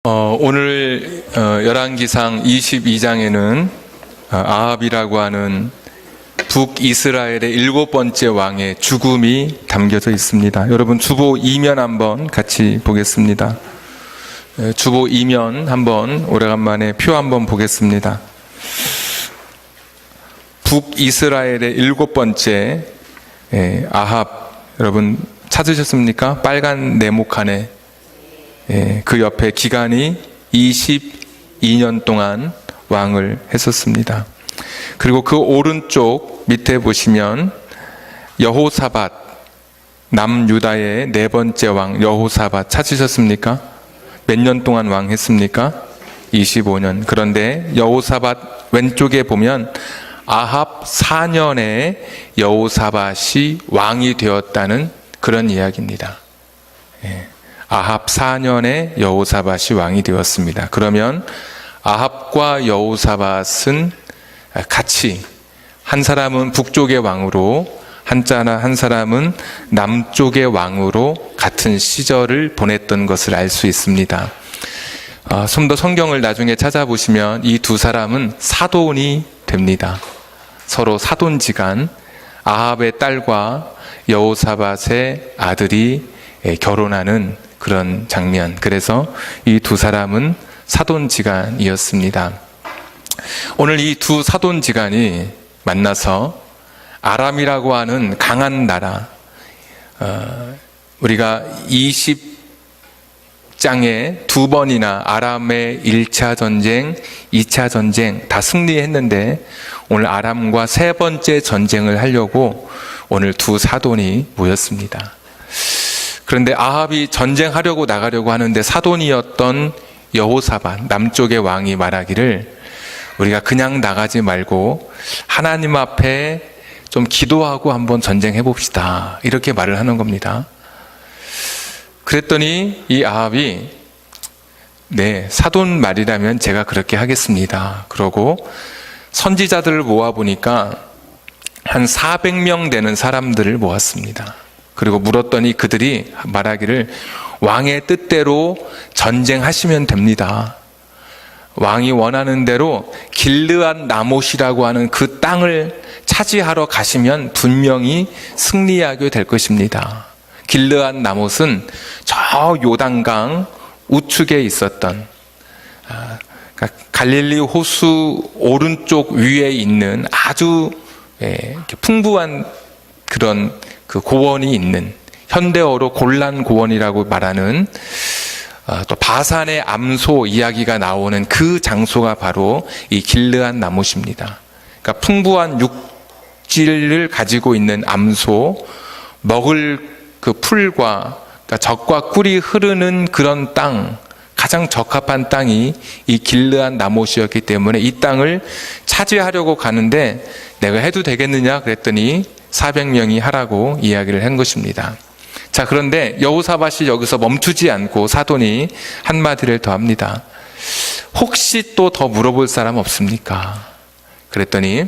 오늘 열왕기상 22장에는 아합이라고 하는 북이스라엘의 7번째 왕의 죽음이 담겨져 있습니다. 여러분 주보 2면 한번 같이 보겠습니다. 주보 2면 한번 오래간만에 표 한번 보겠습니다. 북이스라엘의 7번째 아합, 여러분 찾으셨습니까? 빨간 네모칸에 그 옆에 기간이 22년 동안 왕을 했었습니다. 그리고 그 오른쪽 밑에 보시면 여호사밧, 남유다의 4번째 왕 여호사밧 찾으셨습니까? 몇 년 동안 왕했습니까? 25년. 그런데 여호사밧 왼쪽에 보면 아합 4년에 여호사밧이 왕이 되었다는 그런 이야기입니다. 아합 4년에 여호사밧이 왕이 되었습니다. 그러면 아합과 여호사밧은 같이 한 사람은 북쪽의 왕으로 한 사람은 남쪽의 왕으로 같은 시절을 보냈던 것을 알 수 있습니다. 좀 더 성경을 나중에 찾아보시면 이 두 사람은 사돈이 됩니다. 서로 사돈지간, 아합의 딸과 여호사밧의 아들이 결혼하는 그런 장면. 그래서 이 두 사람은 사돈지간이었습니다. 오늘 이 두 사돈지간이 만나서 아람이라고 하는 강한 나라, 우리가 20장에 2번이나 아람의 1차 전쟁, 2차 전쟁 다 승리했는데 오늘 아람과 3번째 전쟁을 하려고 오늘 두 사돈이 모였습니다. 그런데 아합이 전쟁하려고 나가려고 하는데 사돈이었던 여호사밧, 남쪽의 왕이 말하기를 우리가 그냥 나가지 말고 하나님 앞에 좀 기도하고 한번 전쟁해 봅시다. 이렇게 말을 하는 겁니다. 그랬더니 이 아합이 사돈 말이라면 제가 그렇게 하겠습니다. 그러고 선지자들을 모아보니까 한 400명 되는 사람들을 모았습니다. 그리고 물었더니 그들이 말하기를 왕의 뜻대로 전쟁하시면 됩니다. 왕이 원하는 대로 길르앗 나못이라고 하는 그 땅을 차지하러 가시면 분명히 승리하게 될 것입니다. 길르앗 나못은 저 요단강 우측에 있었던 갈릴리 호수 오른쪽 위에 있는 아주 풍부한 그런 그 고원이 있는, 현대어로 골란 고원이라고 말하는 또 바산의 암소 이야기가 나오는 그 장소가 바로 이 길르앗 나못입니다. 그러니까 풍부한 육질을 가지고 있는 암소, 먹을 그 풀과 그러니까 젖과 꿀이 흐르는 그런 땅, 가장 적합한 땅이 이 길르앗 나못이었기 때문에 이 땅을 차지하려고 가는데 내가 해도 되겠느냐 그랬더니 400명이 하라고 이야기를 한 것입니다. 자, 그런데 여호사밧이 여기서 멈추지 않고 사돈이 한마디를 더 합니다. 혹시 또 더 물어볼 사람 없습니까? 그랬더니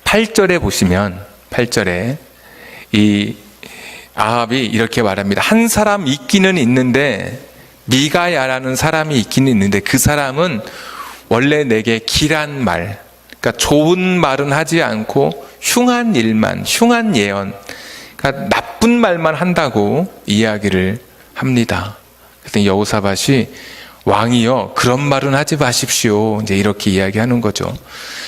8절에 보시면 8절에 이 아합이 이렇게 말합니다. 한 사람 있기는 있는데 미가야라는 사람이 있기는 있는데 그 사람은 원래 내게 길한 말, 그러니까 좋은 말은 하지 않고 흉한 일만, 흉한 예언, 그러니까 나쁜 말만 한다고 이야기를 합니다. 그랬더니 여호사밧이 왕이여 그런 말은 하지 마십시오. 이제 이렇게 이야기하는 거죠.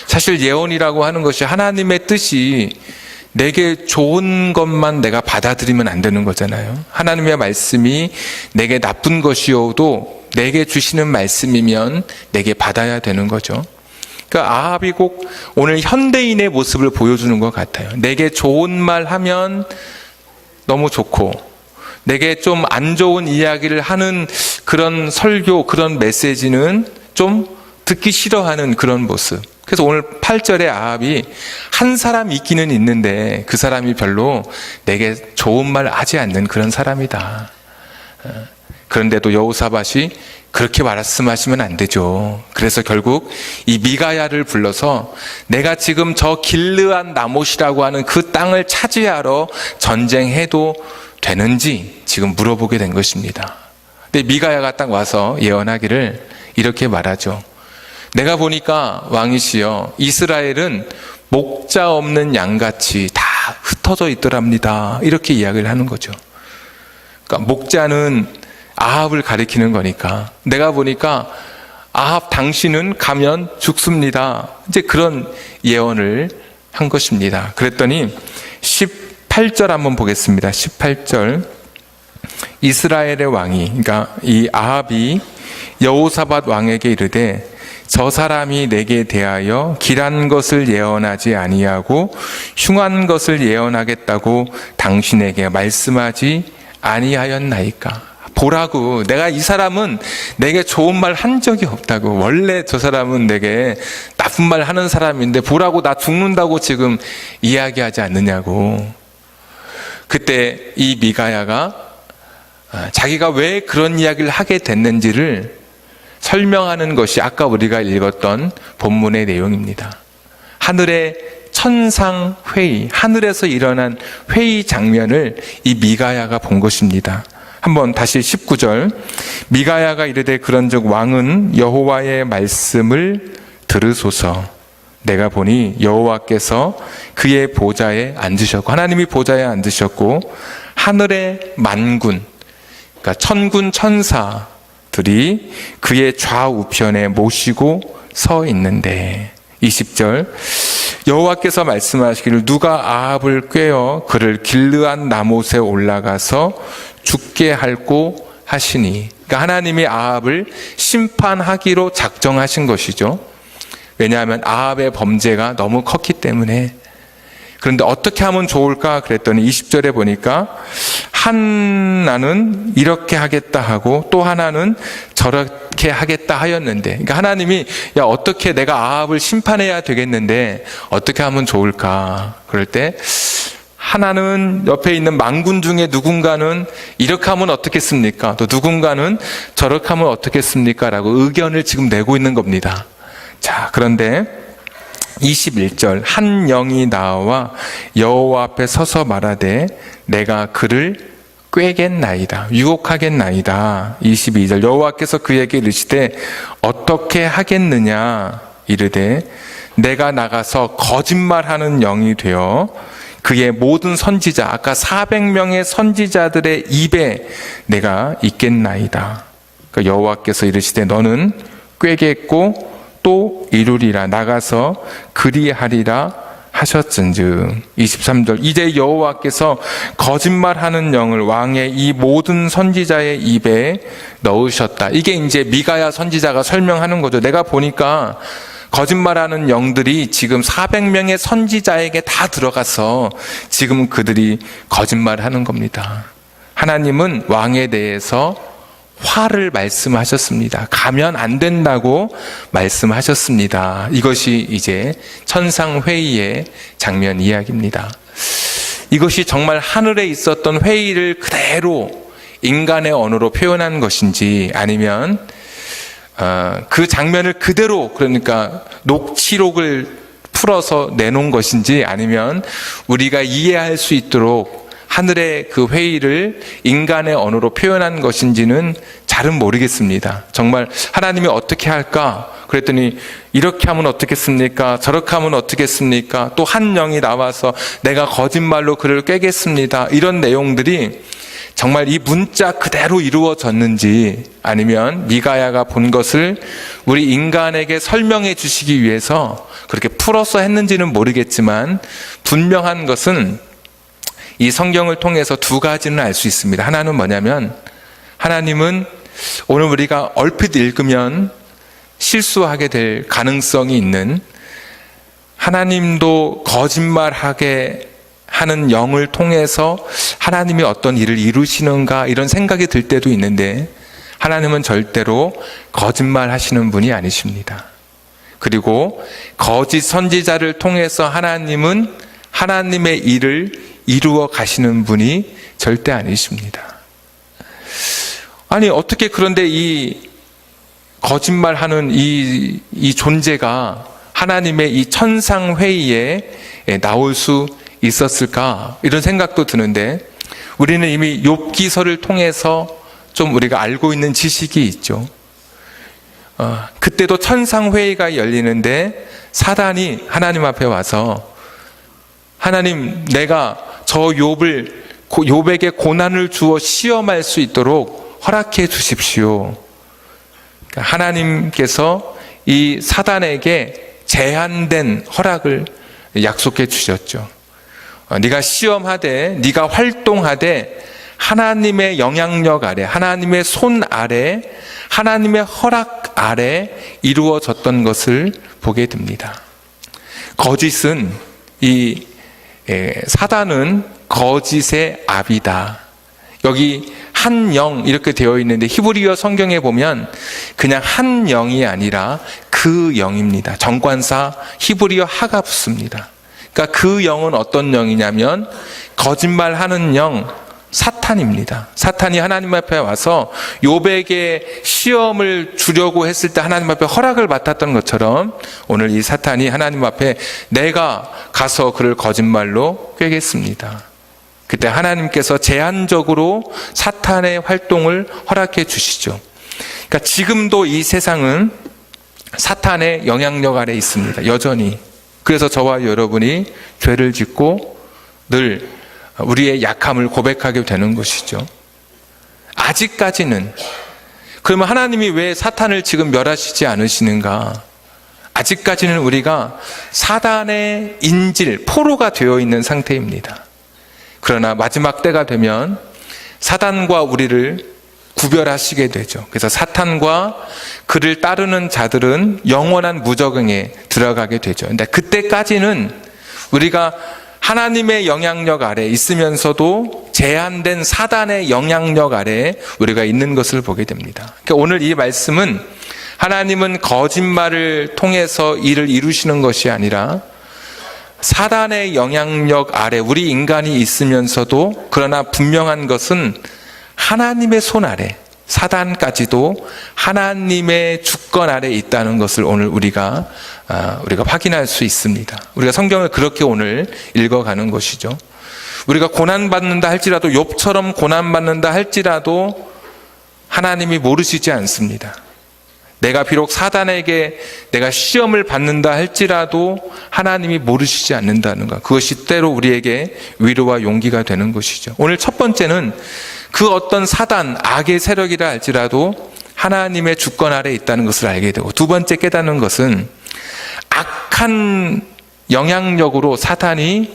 사실 예언이라고 하는 것이 하나님의 뜻이 내게 좋은 것만 내가 받아들이면 안 되는 거잖아요. 하나님의 말씀이 내게 나쁜 것이어도 내게 주시는 말씀이면 내게 받아야 되는 거죠. 그러니까 아합이 꼭 오늘 현대인의 모습을 보여주는 것 같아요. 내게 좋은 말 하면 너무 좋고 내게 좀 안 좋은 이야기를 하는 그런 설교, 그런 메시지는 좀 듣기 싫어하는 그런 모습. 그래서 오늘 8절에 아합이 한 사람 있기는 있는데 그 사람이 별로 내게 좋은 말 하지 않는 그런 사람이다. 그런데도 여호사밧이 그렇게 말씀하시면 안 되죠. 그래서 결국 이 미가야를 불러서 내가 지금 저 길르앗 나못이라고 하는 그 땅을 차지하러 전쟁해도 되는지 지금 물어보게 된 것입니다. 근데 미가야가 딱 와서 예언하기를 이렇게 말하죠. 내가 보니까 왕이시여, 이스라엘은 목자 없는 양같이 다 흩어져 있더랍니다. 이렇게 이야기를 하는 거죠. 그러니까 목자는 아합을 가리키는 거니까 내가 보니까 아합 당신은 가면 죽습니다. 이제 그런 예언을 한 것입니다. 그랬더니 18절 한번 보겠습니다. 18절. 이스라엘의 왕이, 그러니까 이 아합이 여호사밧 왕에게 이르되 저 사람이 내게 대하여 길한 것을 예언하지 아니하고 흉한 것을 예언하겠다고 당신에게 말씀하지 아니하였나이까. 보라고, 내가 이 사람은 내게 좋은 말 한 적이 없다고. 원래 저 사람은 내게 나쁜 말 하는 사람인데 보라고, 나 죽는다고 지금 이야기하지 않느냐고. 그때 이 미가야가 자기가 왜 그런 이야기를 하게 됐는지를 설명하는 것이 아까 우리가 읽었던 본문의 내용입니다. 하늘의 천상회의, 하늘에서 일어난 회의 장면을 이 미가야가 본 것입니다. 한번 다시 19절. 미가야가 이르되 그런즉 왕은 여호와의 말씀을 들으소서. 내가 보니 여호와께서 그의 보좌에 앉으셨고, 하나님이 보좌에 앉으셨고 하늘의 만군, 그러니까 천군 천사들이 그의 좌우편에 모시고 서 있는데, 20절. 여호와께서 말씀하시기를 누가 아합을 꾀어 그를 길르앗 나못에 올라가서 죽게 할꼬 하시니. 그러니까 하나님이 아합을 심판하기로 작정하신 것이죠. 왜냐하면 아합의 범죄가 너무 컸기 때문에. 그런데 어떻게 하면 좋을까 그랬더니 20절에 보니까 하나는 이렇게 하겠다 하고 또 하나는 저렇게 하겠다 하였는데, 그러니까 하나님이 야, 어떻게 내가 아합을 심판해야 되겠는데 어떻게 하면 좋을까? 그럴 때 하나는 옆에 있는 만군 중에 누군가는 이렇게 하면 어떻겠습니까? 또 누군가는 저렇게 하면 어떻겠습니까? 라고 의견을 지금 내고 있는 겁니다. 자, 그런데 21절. 한 영이 나와 여호와 앞에 서서 말하되 내가 그를 꾀겠나이다, 유혹하겠나이다. 22절. 여호와께서 그에게 이르시되 어떻게 하겠느냐? 이르되 내가 나가서 거짓말하는 영이 되어 그의 모든 선지자, 아까 400명의 선지자들의 입에 내가 있겠나이다. 그러니까 여호와께서 이르시되 너는 꾀겠고 또 이루리라. 나가서 그리하리라 하셨은즉. 23절. 이제 여호와께서 거짓말하는 영을 왕의 이 모든 선지자의 입에 넣으셨다. 이게 이제 미가야 선지자가 설명하는 거죠. 내가 보니까 거짓말하는 영들이 지금 400명의 선지자에게 다 들어가서 지금 그들이 거짓말하는 겁니다. 하나님은 왕에 대해서 화를 말씀하셨습니다. 가면 안 된다고 말씀하셨습니다. 이것이 이제 천상회의의 장면 이야기입니다. 이것이 정말 하늘에 있었던 회의를 그대로 인간의 언어로 표현한 것인지, 아니면 그 장면을 그대로, 그러니까 녹취록을 풀어서 내놓은 것인지, 아니면 우리가 이해할 수 있도록 하늘의 그 회의를 인간의 언어로 표현한 것인지는 잘은 모르겠습니다. 정말 하나님이 어떻게 할까? 그랬더니 이렇게 하면 어떻겠습니까? 저렇게 하면 어떻겠습니까? 또 한 영이 나와서 내가 거짓말로 그를 꾀겠습니다. 이런 내용들이 정말 이 문자 그대로 이루어졌는지, 아니면 미가야가 본 것을 우리 인간에게 설명해 주시기 위해서 그렇게 풀어서 했는지는 모르겠지만, 분명한 것은 이 성경을 통해서 두 가지는 알 수 있습니다. 하나는 뭐냐면, 하나님은 오늘 우리가 얼핏 읽으면 실수하게 될 가능성이 있는, 하나님도 거짓말하게 하는 영을 통해서 하나님이 어떤 일을 이루시는가, 이런 생각이 들 때도 있는데, 하나님은 절대로 거짓말 하시는 분이 아니십니다. 그리고 거짓 선지자를 통해서 하나님은 하나님의 일을 이루어 가시는 분이 절대 아니십니다. 아니, 어떻게 그런데 이 거짓말하는 이 존재가 하나님의 이 천상회의에 나올 수 있었을까? 이런 생각도 드는데, 우리는 이미 욥기서를 통해서 좀 우리가 알고 있는 지식이 있죠. 그때도 천상회의가 열리는데 사단이 하나님 앞에 와서 하나님, 내가 저 욥에게 고난을 주어 시험할 수 있도록 허락해 주십시오. 하나님께서 이 사단에게 제한된 허락을 약속해 주셨죠. 네가 시험하되, 네가 활동하되 하나님의 영향력 아래, 하나님의 손 아래, 하나님의 허락 아래 이루어졌던 것을 보게 됩니다. 거짓은, 사단은 거짓의 압이다. 여기 한 영 이렇게 되어 있는데 히브리어 성경에 보면 그냥 한 영이 아니라 그 영입니다. 정관사 히브리어 하가 붙습니다. 그러니까 그 영은 어떤 영이냐면 거짓말하는 영, 사탄입니다. 사탄이 하나님 앞에 와서 욥에게 시험을 주려고 했을 때 하나님 앞에 허락을 맡았던 것처럼 오늘 이 사탄이 하나님 앞에 내가 가서 그를 거짓말로 꾀겠습니다. 그때 하나님께서 제한적으로 사탄의 활동을 허락해 주시죠. 그러니까 지금도 이 세상은 사탄의 영향력 아래 있습니다. 여전히. 그래서 저와 여러분이 죄를 짓고 늘 우리의 약함을 고백하게 되는 것이죠. 아직까지는. 그러면 하나님이 왜 사탄을 지금 멸하시지 않으시는가? 아직까지는 우리가 사단의 인질, 포로가 되어 있는 상태입니다. 그러나 마지막 때가 되면 사단과 우리를 구별하시게 되죠. 그래서 사탄과 그를 따르는 자들은 영원한 무적응에 들어가게 되죠. 근데 그때까지는 우리가 하나님의 영향력 아래 있으면서도 제한된 사단의 영향력 아래 우리가 있는 것을 보게 됩니다. 그러니까 오늘 이 말씀은 하나님은 거짓말을 통해서 일을 이루시는 것이 아니라 사단의 영향력 아래 우리 인간이 있으면서도 그러나 분명한 것은 하나님의 손 아래, 사단까지도 하나님의 주권 아래 있다는 것을 오늘 우리가 확인할 수 있습니다. 우리가 성경을 그렇게 오늘 읽어가는 것이죠. 우리가 고난받는다 할지라도, 욥처럼 고난받는다 할지라도 하나님이 모르시지 않습니다. 내가 비록 사단에게 내가 시험을 받는다 할지라도 하나님이 모르시지 않는다는 것, 그것이 때로 우리에게 위로와 용기가 되는 것이죠. 오늘 첫 번째는 그 어떤 사단, 악의 세력이라 할지라도 하나님의 주권 아래 있다는 것을 알게 되고, 두 번째 깨닫는 것은 악한 영향력으로 사탄이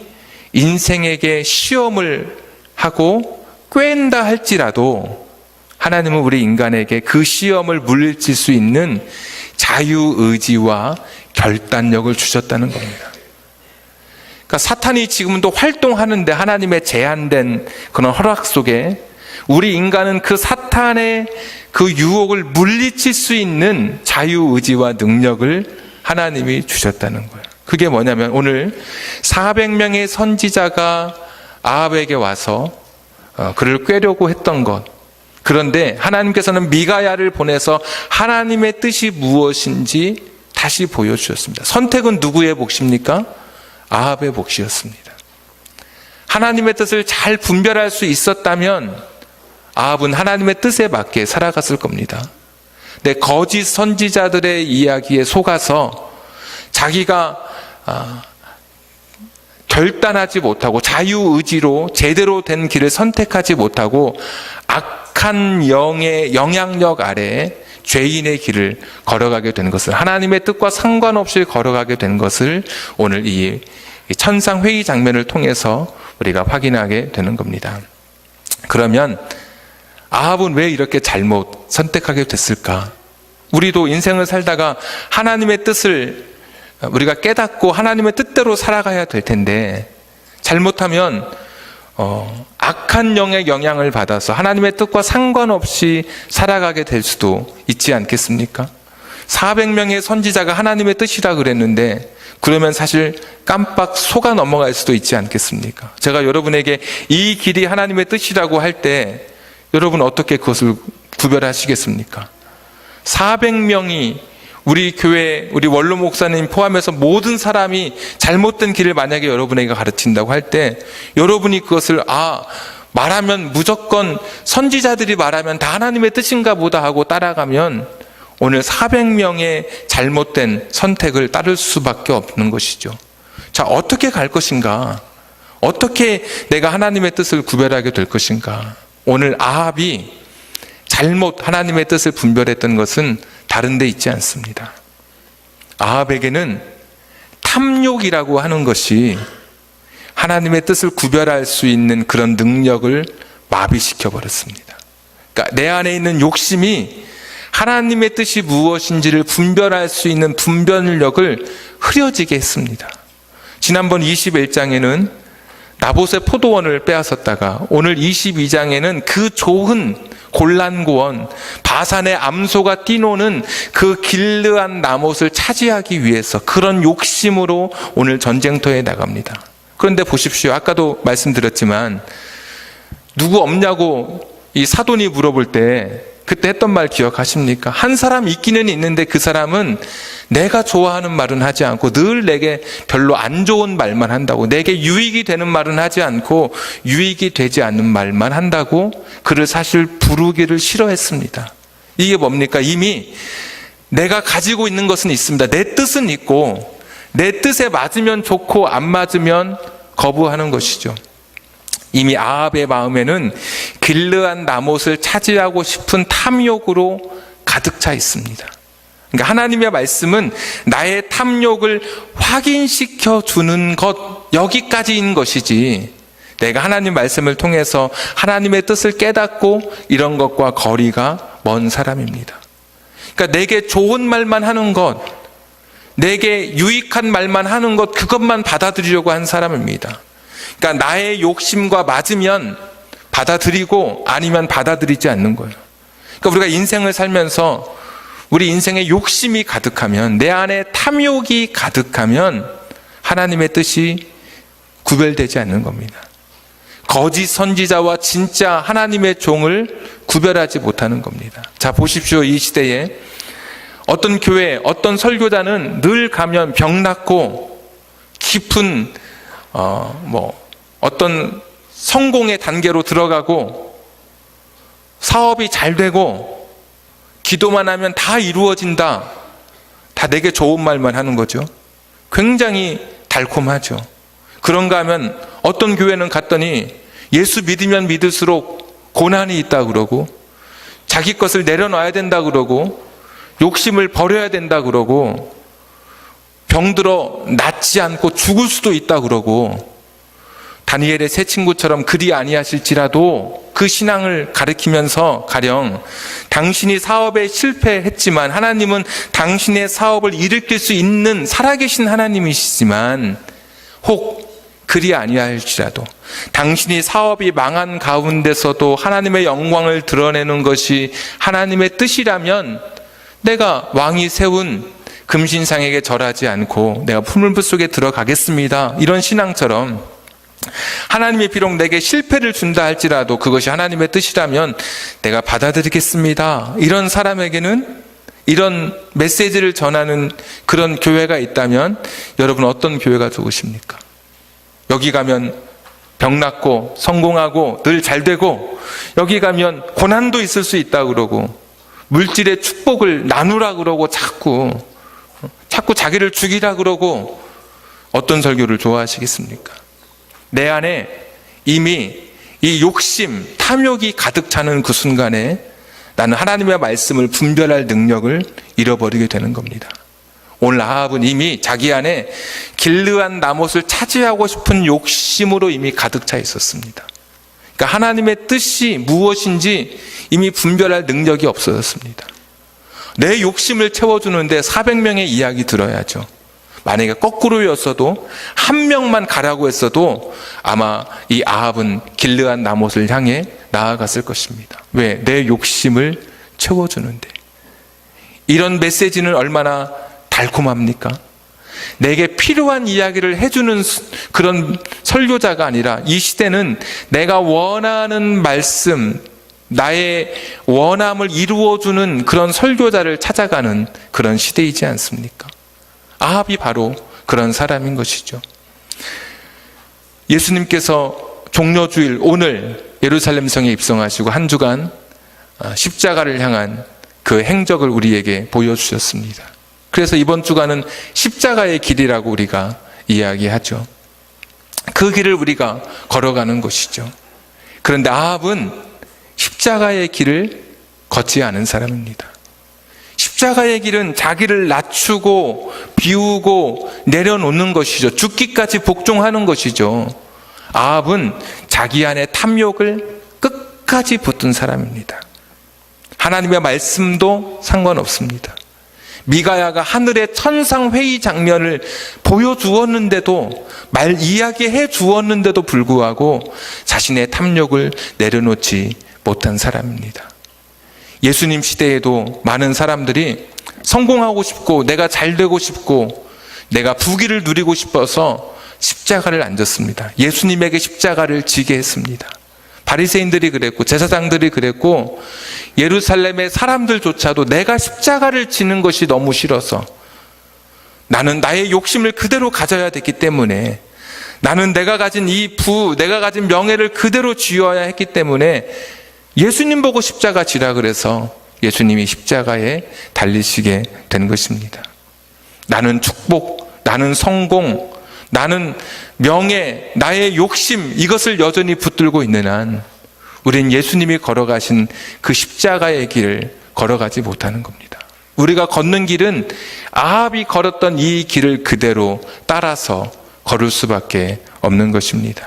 인생에게 시험을 하고 꾀는다 할지라도 하나님은 우리 인간에게 그 시험을 물리칠 수 있는 자유의지와 결단력을 주셨다는 겁니다. 그러니까 사탄이 지금도 활동하는데 하나님의 제한된 그런 허락 속에 우리 인간은 그 사탄의 그 유혹을 물리칠 수 있는 자유의지와 능력을 하나님이 주셨다는 거예요. 그게 뭐냐면 오늘 400명의 선지자가 아합에게 와서 그를 꾀려고 했던 것, 그런데 하나님께서는 미가야를 보내서 하나님의 뜻이 무엇인지 다시 보여주셨습니다. 선택은 누구의 몫입니까? 아합의 몫이었습니다. 하나님의 뜻을 잘 분별할 수 있었다면 아합은 하나님의 뜻에 맞게 살아갔을 겁니다. 근데 거짓 선지자들의 이야기에 속아서 자기가 결단하지 못하고 자유의지로 제대로 된 길을 선택하지 못하고 악한 영의 영향력 아래 죄인의 길을 걸어가게 된 것을, 하나님의 뜻과 상관없이 걸어가게 된 것을 오늘 이 천상회의 장면을 통해서 우리가 확인하게 되는 겁니다. 그러면 아합은 왜 이렇게 잘못 선택하게 됐을까? 우리도 인생을 살다가 하나님의 뜻을 우리가 깨닫고 하나님의 뜻대로 살아가야 될 텐데 잘못하면 악한 영의 영향을 받아서 하나님의 뜻과 상관없이 살아가게 될 수도 있지 않겠습니까? 400명의 선지자가 하나님의 뜻이라 그랬는데 그러면 사실 깜빡 속아 넘어갈 수도 있지 않겠습니까? 제가 여러분에게 이 길이 하나님의 뜻이라고 할 때 여러분 어떻게 그것을 구별하시겠습니까? 400명이 우리 교회, 우리 원로 목사님 포함해서 모든 사람이 잘못된 길을 만약에 여러분에게 가르친다고 할 때 여러분이 그것을 말하면 무조건 선지자들이 말하면 다 하나님의 뜻인가 보다 하고 따라가면 오늘 400명의 잘못된 선택을 따를 수밖에 없는 것이죠. 자, 어떻게 갈 것인가? 어떻게 내가 하나님의 뜻을 구별하게 될 것인가? 오늘 아합이 잘못 하나님의 뜻을 분별했던 것은 다른 데 있지 않습니다. 아합에게는 탐욕이라고 하는 것이 하나님의 뜻을 구별할 수 있는 그런 능력을 마비시켜 버렸습니다. 그러니까 내 안에 있는 욕심이 하나님의 뜻이 무엇인지를 분별할 수 있는 분별력을 흐려지게 했습니다. 지난번 21장에는 나봇의 포도원을 빼앗았다가 오늘 22장에는 그 좋은 골란고원, 바산의 암소가 뛰노는 그 길르한 나못을 차지하기 위해서 그런 욕심으로 오늘 전쟁터에 나갑니다. 그런데 보십시오. 아까도 말씀드렸지만 누구 없냐고 이 사돈이 물어볼 때 그때 했던 말 기억하십니까? 한 사람 있기는 있는데 그 사람은 내가 좋아하는 말은 하지 않고 늘 내게 별로 안 좋은 말만 한다고, 내게 유익이 되는 말은 하지 않고 유익이 되지 않는 말만 한다고 그를 사실 부르기를 싫어했습니다. 이게 뭡니까? 이미 내가 가지고 있는 것은 있습니다. 내 뜻은 있고 내 뜻에 맞으면 좋고 안 맞으면 거부하는 것이죠. 이미 아합의 마음에는 길르한 나못을 차지하고 싶은 탐욕으로 가득 차 있습니다. 그러니까 하나님의 말씀은 나의 탐욕을 확인시켜 주는 것, 여기까지인 것이지 내가 하나님 말씀을 통해서 하나님의 뜻을 깨닫고 이런 것과 거리가 먼 사람입니다. 그러니까 내게 좋은 말만 하는 것, 내게 유익한 말만 하는 것, 그것만 받아들이려고 한 사람입니다. 그러니까 나의 욕심과 맞으면 받아들이고 아니면 받아들이지 않는 거예요. 그러니까 우리가 인생을 살면서 우리 인생에 욕심이 가득하면, 내 안에 탐욕이 가득하면 하나님의 뜻이 구별되지 않는 겁니다. 거짓 선지자와 진짜 하나님의 종을 구별하지 못하는 겁니다. 자, 보십시오. 이 시대에 어떤 교회, 어떤 설교자는 늘 가면 병 낫고 깊은 어떤 성공의 단계로 들어가고 사업이 잘 되고 기도만 하면 다 이루어진다. 다 내게 좋은 말만 하는 거죠. 굉장히 달콤하죠. 그런가 하면 어떤 교회는 갔더니 예수 믿으면 믿을수록 고난이 있다 그러고 자기 것을 내려놔야 된다 그러고 욕심을 버려야 된다 그러고 병들어 낫지 않고 죽을 수도 있다 그러고 다니엘의 세 친구처럼 그리 아니하실지라도 그 신앙을 가리키면서 가령 당신이 사업에 실패했지만 하나님은 당신의 사업을 일으킬 수 있는 살아계신 하나님이시지만 혹 그리 아니할지라도 당신이 사업이 망한 가운데서도 하나님의 영광을 드러내는 것이 하나님의 뜻이라면 내가 왕이 세운 금신상에게 절하지 않고 내가 풀무불 속에 들어가겠습니다. 이런 신앙처럼 하나님이 비록 내게 실패를 준다 할지라도 그것이 하나님의 뜻이라면 내가 받아들이겠습니다. 이런 사람에게는 이런 메시지를 전하는 그런 교회가 있다면 여러분 어떤 교회가 좋으십니까? 여기 가면 병 낫고 성공하고 늘 잘 되고 여기 가면 고난도 있을 수 있다 그러고 물질의 축복을 나누라 그러고 자꾸 자기를 죽이라 그러고 어떤 설교를 좋아하시겠습니까? 내 안에 이미 이 욕심, 탐욕이 가득 차는 그 순간에 나는 하나님의 말씀을 분별할 능력을 잃어버리게 되는 겁니다. 오늘 아합은 이미 자기 안에 길르한 나못을 차지하고 싶은 욕심으로 이미 가득 차 있었습니다. 그러니까 하나님의 뜻이 무엇인지 이미 분별할 능력이 없어졌습니다. 내 욕심을 채워주는데 400명의 이야기 들어야죠. 만약에 거꾸로였어도 한 명만 가라고 했어도 아마 이 아합은 길르한 나못을 향해 나아갔을 것입니다. 왜? 내 욕심을 채워주는데. 이런 메시지는 얼마나 달콤합니까? 내게 필요한 이야기를 해주는 그런 설교자가 아니라 이 시대는 내가 원하는 말씀, 나의 원함을 이루어주는 그런 설교자를 찾아가는 그런 시대이지 않습니까? 아합이 바로 그런 사람인 것이죠. 예수님께서 종려주일 오늘 예루살렘 성에 입성하시고 한 주간 십자가를 향한 그 행적을 우리에게 보여주셨습니다. 그래서 이번 주간은 십자가의 길이라고 우리가 이야기하죠. 그 길을 우리가 걸어가는 것이죠. 그런데 아합은 십자가의 길을 걷지 않은 사람입니다. 십자가의 길은 자기를 낮추고 비우고 내려놓는 것이죠. 죽기까지 복종하는 것이죠. 아합은 자기 안에 탐욕을 끝까지 붙든 사람입니다. 하나님의 말씀도 상관없습니다. 미가야가 하늘의 천상회의 장면을 보여주었는데도, 이야기해 주었는데도 불구하고 자신의 탐욕을 내려놓지 못한 사람입니다. 예수님 시대에도 많은 사람들이 성공하고 싶고 내가 잘 되고 싶고 내가 부귀를 누리고 싶어서 십자가를 안 졌습니다. 예수님에게 십자가를 지게 했습니다. 바리새인들이 그랬고 제사장들이 그랬고 예루살렘의 사람들조차도 내가 십자가를 지는 것이 너무 싫어서, 나는 나의 욕심을 그대로 가져야 됐기 때문에, 나는 내가 가진 내가 가진 명예를 그대로 쥐어야 했기 때문에 예수님 보고 십자가 지라 그래서 예수님이 십자가에 달리시게 된 것입니다. 나는 축복, 나는 성공, 나는 명예, 나의 욕심, 이것을 여전히 붙들고 있는 한 우린 예수님이 걸어가신 그 십자가의 길을 걸어가지 못하는 겁니다. 우리가 걷는 길은 아합이 걸었던 이 길을 그대로 따라서 걸을 수밖에 없는 것입니다.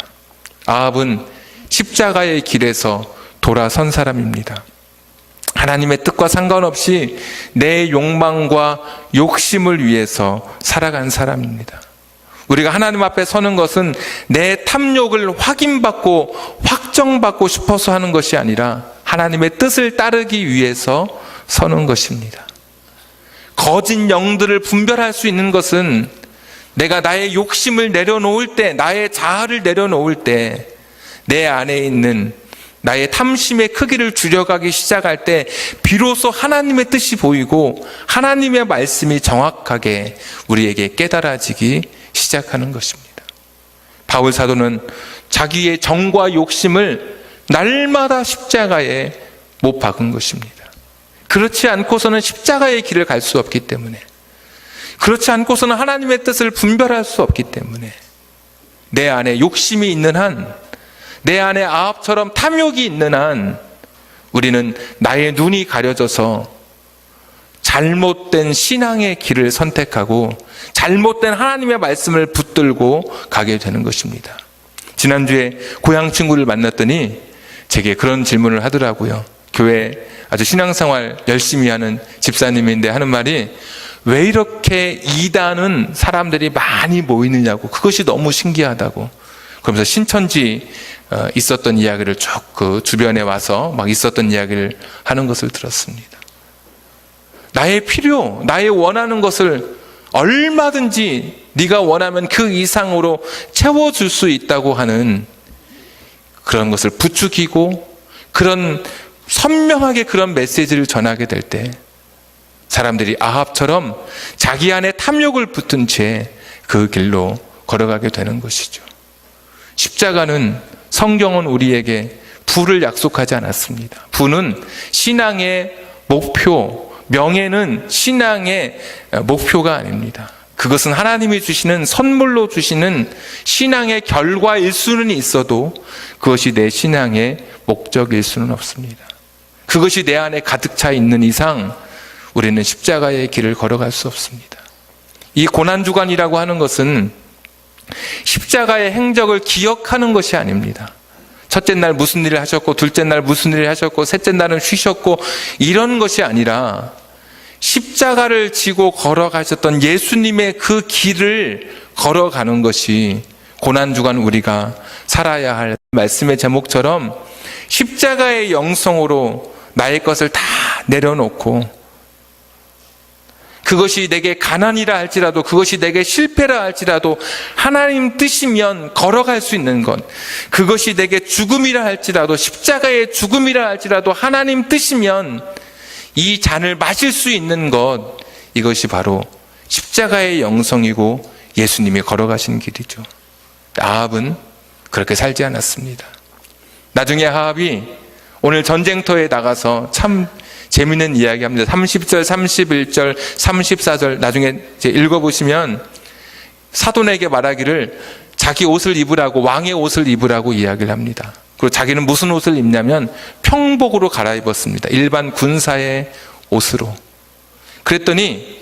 아합은 십자가의 길에서 돌아선 사람입니다. 하나님의 뜻과 상관없이 내 욕망과 욕심을 위해서 살아간 사람입니다. 우리가 하나님 앞에 서는 것은 내 탐욕을 확인받고 확정받고 싶어서 하는 것이 아니라 하나님의 뜻을 따르기 위해서 서는 것입니다. 거짓 영들을 분별할 수 있는 것은 내가 나의 욕심을 내려놓을 때, 나의 자아를 내려놓을 때, 내 안에 있는 나의 탐심의 크기를 줄여가기 시작할 때 비로소 하나님의 뜻이 보이고 하나님의 말씀이 정확하게 우리에게 깨달아지기 시작하는 것입니다. 바울 사도는 자기의 정과 욕심을 날마다 십자가에 못 박은 것입니다. 그렇지 않고서는 십자가의 길을 갈 수 없기 때문에, 그렇지 않고서는 하나님의 뜻을 분별할 수 없기 때문에, 내 안에 욕심이 있는 한, 내 안에 아합처럼 탐욕이 있는 한 우리는 나의 눈이 가려져서 잘못된 신앙의 길을 선택하고 잘못된 하나님의 말씀을 붙들고 가게 되는 것입니다. 지난주에 고향 친구를 만났더니 제게 그런 질문을 하더라고요. 교회 아주 신앙생활 열심히 하는 집사님인데 하는 말이, 왜 이렇게 이단은 사람들이 많이 모이느냐고, 그것이 너무 신기하다고. 그러면서 신천지 있었던 이야기를 쭉 그 주변에 와서 막 있었던 이야기를 하는 것을 들었습니다. 나의 필요, 나의 원하는 것을 얼마든지 네가 원하면 그 이상으로 채워줄 수 있다고 하는 그런 것을 부추기고 그런 선명하게 그런 메시지를 전하게 될 때 사람들이 아합처럼 자기 안에 탐욕을 붙은 채 그 길로 걸어가게 되는 것이죠. 십자가는, 성경은 우리에게 부를 약속하지 않았습니다. 부는 신앙의 목표, 명예는 신앙의 목표가 아닙니다. 그것은 하나님이 주시는, 선물로 주시는 신앙의 결과일 수는 있어도 그것이 내 신앙의 목적일 수는 없습니다. 그것이 내 안에 가득 차 있는 이상 우리는 십자가의 길을 걸어갈 수 없습니다. 이 고난주간이라고 하는 것은 십자가의 행적을 기억하는 것이 아닙니다. 첫째 날 무슨 일을 하셨고, 둘째 날 무슨 일을 하셨고, 셋째 날은 쉬셨고, 이런 것이 아니라 십자가를 지고 걸어가셨던 예수님의 그 길을 걸어가는 것이 고난주간 우리가 살아야 할 말씀의 제목처럼 십자가의 영성으로 나의 것을 다 내려놓고, 그것이 내게 가난이라 할지라도, 그것이 내게 실패라 할지라도 하나님 뜻이면 걸어갈 수 있는 것, 그것이 내게 죽음이라 할지라도, 십자가의 죽음이라 할지라도 하나님 뜻이면 이 잔을 마실 수 있는 것, 이것이 바로 십자가의 영성이고 예수님이 걸어가신 길이죠. 아합은 그렇게 살지 않았습니다. 나중에 아합이 오늘 전쟁터에 나가서 참 재미있는 이야기 합니다. 30절, 31절, 34절 나중에 이제 읽어보시면 사돈에게 말하기를 자기 옷을 입으라고, 왕의 옷을 입으라고 이야기를 합니다. 그리고 자기는 무슨 옷을 입냐면 평복으로 갈아입었습니다. 일반 군사의 옷으로. 그랬더니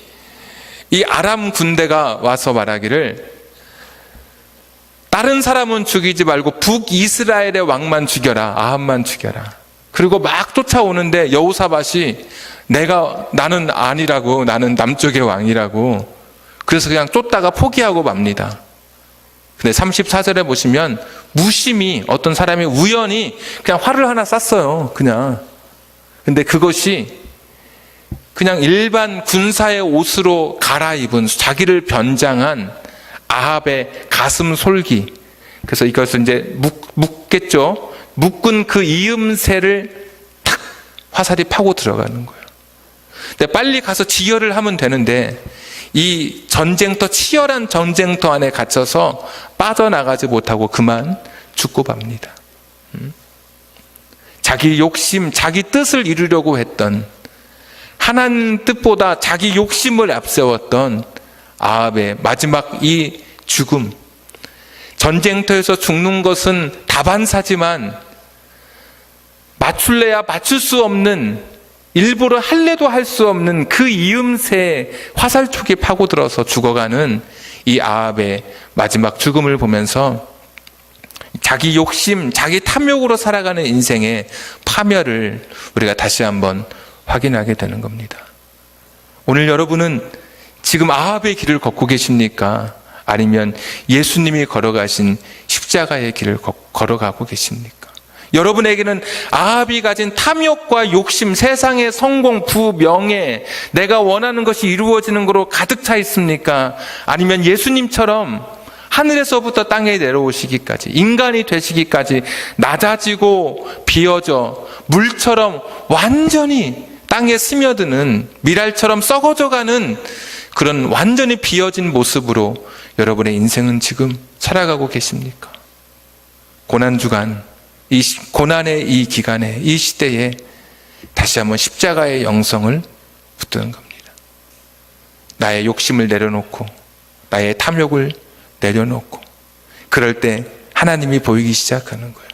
이 아람 군대가 와서 말하기를 다른 사람은 죽이지 말고 북이스라엘의 왕만 죽여라. 아합만 죽여라. 그리고 막 쫓아오는데 여호사밧이 나는 아니라고, 나는 남쪽의 왕이라고. 그래서 그냥 쫓다가 포기하고 맙니다. 근데 34절에 보시면 무심히 어떤 사람이 우연히 그냥 활을 하나 쐈어요. 그냥. 근데 그것이 그냥 일반 군사의 옷으로 갈아입은, 자기를 변장한 아합의 가슴 솔기. 그래서 이것을 이제 묶겠죠. 묶은 그 이음새를 탁 화살이 파고 들어가는 거예요. 근데 빨리 가서 지혈을 하면 되는데 이 전쟁터, 치열한 전쟁터 안에 갇혀서 빠져나가지 못하고 그만 죽고 맙니다. 자기 욕심, 자기 뜻을 이루려고 했던, 하나님 뜻보다 자기 욕심을 앞세웠던 아합의 마지막 이 죽음. 전쟁터에서 죽는 것은 다반사지만 맞출래야 맞출 수 없는, 일부러 할래도 할 수 없는 그 이음새에 화살촉이 파고들어서 죽어가는 이 아합의 마지막 죽음을 보면서 자기 욕심, 자기 탐욕으로 살아가는 인생의 파멸을 우리가 다시 한번 확인하게 되는 겁니다. 오늘 여러분은 지금 아합의 길을 걷고 계십니까? 아니면 예수님이 걸어가신 십자가의 길을 걸어가고 계십니까? 여러분에게는 아합이 가진 탐욕과 욕심, 세상의 성공, 부, 명예, 내가 원하는 것이 이루어지는 것으로 가득 차 있습니까? 아니면 예수님처럼 하늘에서부터 땅에 내려오시기까지, 인간이 되시기까지 낮아지고 비어져 물처럼 완전히 땅에 스며드는, 미랄처럼 썩어져가는 그런 완전히 비어진 모습으로 여러분의 인생은 지금 살아가고 계십니까? 고난주간, 이 고난의 이 기간에, 이 시대에 다시 한번 십자가의 영성을 붙드는 겁니다. 나의 욕심을 내려놓고, 나의 탐욕을 내려놓고, 그럴 때 하나님이 보이기 시작하는 거예요.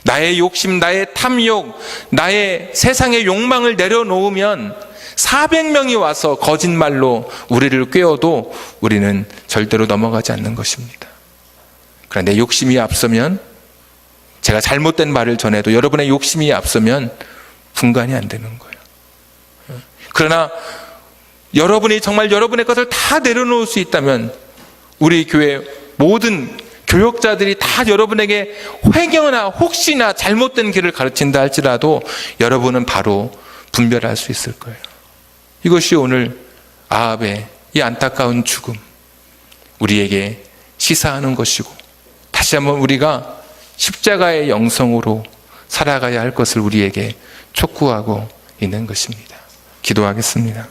나의 욕심, 나의 탐욕, 나의 세상의 욕망을 내려놓으면 400명이 와서 거짓말로 우리를 꿰어도 우리는 절대로 넘어가지 않는 것입니다. 그러나 내 욕심이 앞서면, 제가 잘못된 말을 전해도 여러분의 욕심이 앞서면 분간이 안 되는 거예요. 그러나 여러분이 정말 여러분의 것을 다 내려놓을 수 있다면 우리 교회 모든 교역자들이 다 여러분에게 회개나 혹시나 잘못된 길을 가르친다 할지라도 여러분은 바로 분별할 수 있을 거예요. 이것이 오늘 아합의 이 안타까운 죽음, 우리에게 시사하는 것이고, 다시 한번 우리가 십자가의 영성으로 살아가야 할 것을 우리에게 촉구하고 있는 것입니다. 기도하겠습니다.